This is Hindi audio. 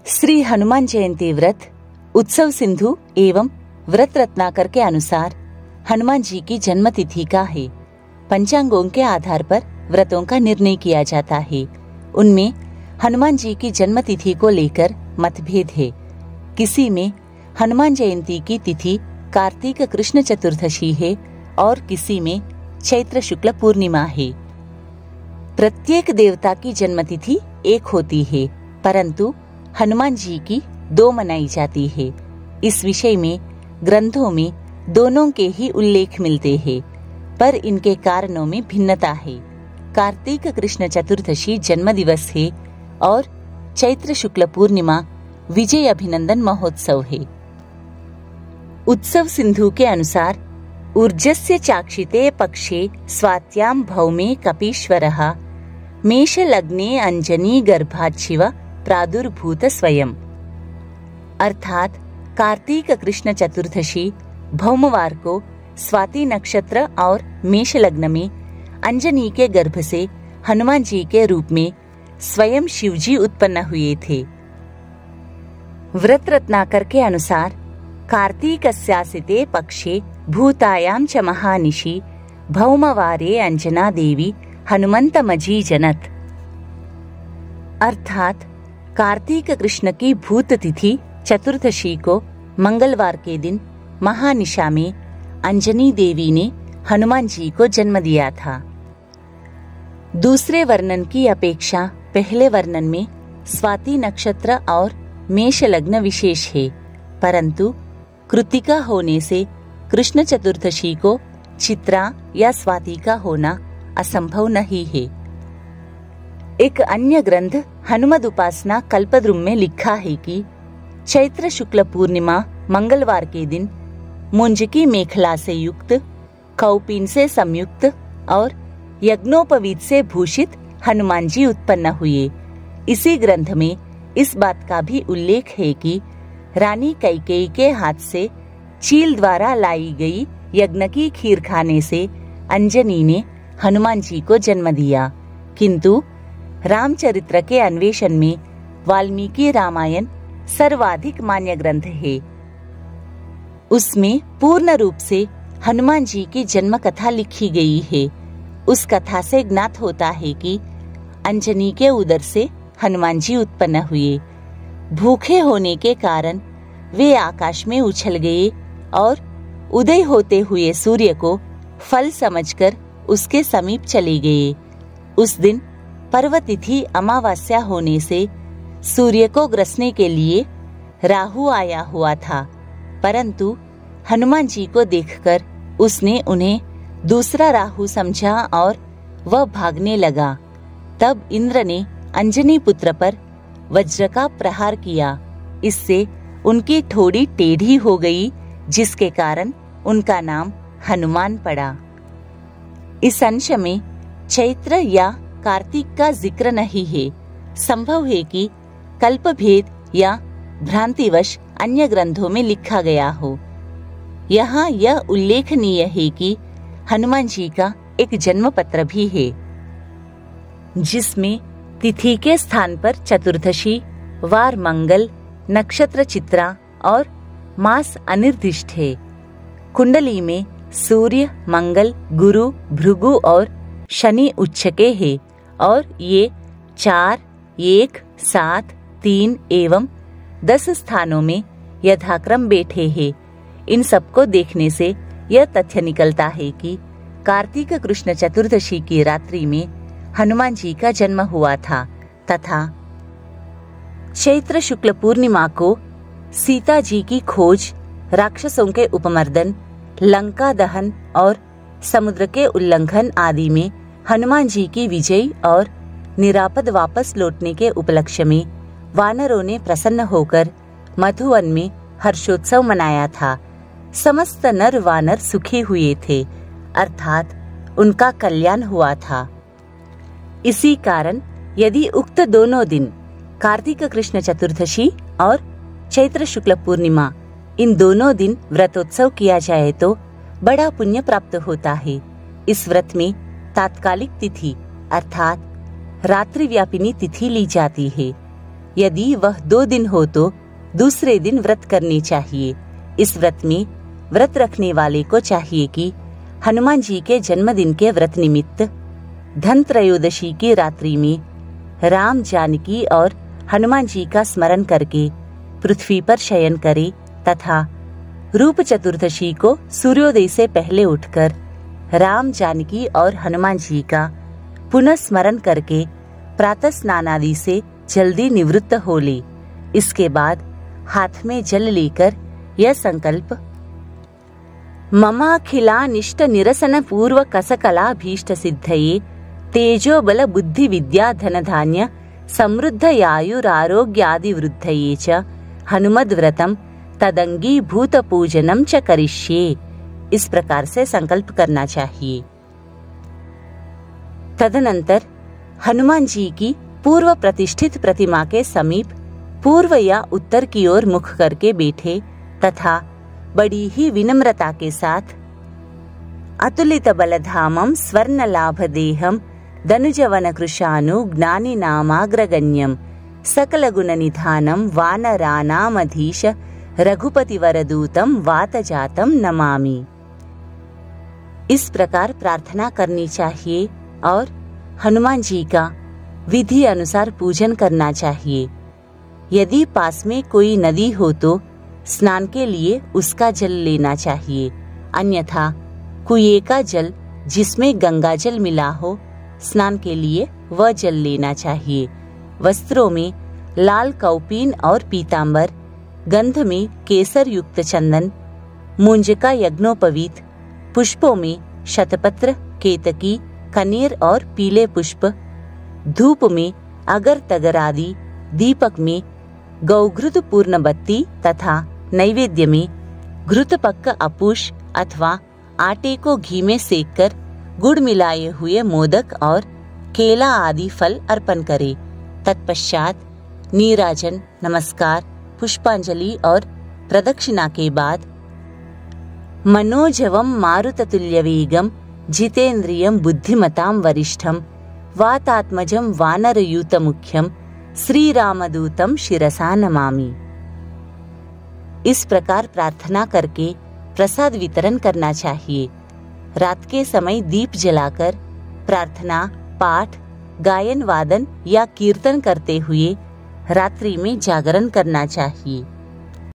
श्री हनुमान जयंती व्रत उत्सव सिंधु एवं व्रत रत्नाकर के अनुसार हनुमान जी की जन्म तिथि का है। पंचांगों के आधार पर व्रतों का निर्णय किया जाता है। उनमें हनुमान जी की जन्म तिथि को लेकर मतभेद है। किसी में हनुमान जयंती की तिथि कार्तिक कृष्ण चतुर्दशी है और किसी में चैत्र शुक्ल पूर्णिमा है। प्रत्येक देवता की जन्मतिथि एक होती है, परंतु हनुमान जी की दो मनाई जाती है। इस विषय में ग्रंथों में दोनों के ही उल्लेख मिलते हैं, पर इनके कारणों में भिन्नता है। कार्तिक कृष्ण चतुर्दशी जन्म दिवस है और चैत्र शुक्ल पूर्णिमा विजय अभिनंदन महोत्सव है। उत्सव सिंधु के अनुसार ऊर्जस्य चाक्षिते पक्षे स्वात्याम भौमे कपीश्वरः मेष लग्ने अंजनी गर्भात् शिव प्रादुर्भूत स्वयं। अर्थात कार्तिक कृष्ण चतुर्दशी भौमवार को स्वाति नक्षत्र और मेष लग्न में अंजनी के गर्भ से हनुमान जी के रूप में स्वयं शिवजी उत्पन्न हुए थे। व्रत रत्नाकर के अनुसार कार्तिकस्यासिते पक्षे भूतायां च महानिशि भौमवारे अंजना देवी हनुमंतमजी जनत। अर्थात कार्तिक कृष्ण की भूत तिथि चतुर्दशी को मंगलवार के दिन महानिशा में अंजनी देवी ने हनुमान जी को जन्म दिया था। दूसरे वर्णन की अपेक्षा पहले वर्णन में स्वाति नक्षत्र और मेष लग्न विशेष है, परंतु कृतिका होने से कृष्ण चतुर्दशी को चित्रा या स्वाति का होना असंभव नहीं है। एक अन्य ग्रंथ हनुमद उपासना कल्पद्रुम में लिखा है कि चैत्र शुक्ल पूर्णिमा मंगलवार के दिन मुंज की मेखला से युक्त, कौपीन से संयुक्त और यज्ञोपवीत से भूषित हनुमान जी उत्पन्न हुए। इसी ग्रंथ में इस बात का भी उल्लेख है कि रानी कैकेयी के हाथ से चील द्वारा लाई गई यज्ञ की खीर खाने से अंजनी ने हनुमान जी को जन्म दिया। किंतु रामचरित्र के अन्वेषण में वाल्मीकि रामायण सर्वाधिक मान्य ग्रंथ है। उसमें पूर्ण रूप से हनुमान जी की जन्म कथा लिखी गई है। उस कथा से ज्ञात होता है कि अंजनी के उदर से हनुमान जी उत्पन्न हुए। भूखे होने के कारण वे आकाश में उछल गए और उदय होते हुए सूर्य को फल समझकर उसके समीप चले गए। उस दिन पर्व तिथि अमावस्या होने से सूर्य को ग्रसने के लिए राहु आया हुआ था, परंतु हनुमान जी को देखकर उसने उन्हें दूसरा राहु समझा और वह भागने लगा। तब इंद्र ने अंजनी पुत्र पर वज्र का प्रहार किया। इससे उनकी ठोड़ी टेढ़ी हो गई, जिसके कारण उनका नाम हनुमान पड़ा। इस अंश में चैत्र या कार्तिक का जिक्र नहीं है। संभव है कि कल्पभेद या भ्रांतिवश अन्य ग्रंथों में लिखा गया हो। यहाँ यह उल्लेखनीय है कि हनुमान जी का एक जन्म पत्र भी है, जिसमें तिथि के स्थान पर चतुर्दशी, वार मंगल, नक्षत्र चित्रा और मास अनिर्दिष्ट है। कुंडली में सूर्य, मंगल, गुरु, भृगु और शनि उच्चके हैं और ये 4, 1, 7, 3 एवं 10 स्थानों में यथाक्रम बैठे हैं। इन सबको देखने से यह तथ्य निकलता है कि कार्तिक कृष्ण चतुर्दशी की रात्रि में हनुमान जी का जन्म हुआ था तथा चैत्र शुक्ल पूर्णिमा को सीता जी की खोज, राक्षसों के उपमर्दन, लंका दहन और समुद्र के उल्लंघन आदि में हनुमान जी की विजय और निरापद वापस लौटने के उपलक्ष्य में वानरों ने प्रसन्न होकर मधुवन में हर्षोत्सव मनाया था। समस्त नर वानर सुखी हुए थे, अर्थात उनका कल्याण हुआ था। इसी कारण यदि उक्त दोनों दिन कार्तिक कृष्ण चतुर्दशी और चैत्र शुक्ल पूर्णिमा, इन दोनों दिन व्रतोत्सव किया जाए तो बड़ा पुण्य प्राप्त होता है। इस व्रत में तात्कालिक तिथि अर्थात रात्रि व्यापिनी तिथि ली जाती है। यदि वह 2 दिन हो तो दूसरे दिन व्रत करनी चाहिए। इस व्रत में व्रत रखने वाले को चाहिए कि हनुमान जी के जन्मदिन के व्रत निमित्त धनत्रयोदशी की रात्रि में राम, जानकी और हनुमान जी का स्मरण करके पृथ्वी पर शयन करे तथा रूप चतुर्दशी को सूर्योदय से पहले उठकर राम, जानकी और हनुमान जी का पुनः स्मरण करके प्रातः स्नान आदि से जल्दी निवृत्त हो ले। इसके बाद हाथ में जल लेकर यह संकल्प ममाखिलानिष्ट निरसन पूर्व कसकलाभीष्ट सिद्धये तेजो बल बुद्धि विद्या धन धान्य समृद्ध आयुरारोग्यादि वृद्धये च हनुमद व्रतम तदंगी भूत पूजनम च करिष्ये। इस प्रकार से संकल्प करना चाहिए। तदनंतर हनुमान जी की पूर्व प्रतिष्ठित प्रतिमा के समीप पूर्व या उत्तर की ओर मुख करके बैठे तथा बड़ी ही विनम्रता के साथ अतुलित बलधामम स्वर्ण लाभ देहम धनुजवन कृशानु ज्ञानी नामाग्रगण्यम सकल गुण निधानम वानरानामधीश रघुपति वरदूतम वातजातम नमामि। इस प्रकार प्रार्थना करनी चाहिए और हनुमान जी का विधि अनुसार पूजन करना चाहिए। यदि पास में कोई नदी हो तो स्नान के लिए उसका जल लेना चाहिए, अन्यथा कुएं का जल जिसमें गंगा जल मिला हो स्नान के लिए वह जल लेना चाहिए। वस्त्रों में लाल कौपीन और पीतांबर, गंध में केसर युक्त चंदन, मूंज का यज्ञोपवीत, पुष्पों में शतपत्र, केतकी, कनेर और पीले पुष्प, धूप में अगर तगर आदि, दीपक में गौघृत पूर्ण बत्ती तथा नैवेद्य में घृतपक्क अपूष अथवा आटे को घी में सेककर गुड़ मिलाए हुए मोदक और केला आदि फल अर्पण करे। तत्पश्चात नीराजन, नमस्कार, पुष्पांजलि और प्रदक्षिणा के बाद मनोजवम मारुततुल्य वेगम जितेन्द्रियम बुद्धिमताम वरिष्ठम वातात्मजम वानरयूत मुख्यम श्री रामदूतम शिरसा नमामि। इस प्रकार प्रार्थना करके प्रसाद वितरण करना चाहिए। रात के समय दीप जलाकर प्रार्थना, पाठ, गायन वादन या कीर्तन करते हुए रात्रि में जागरण करना चाहिए।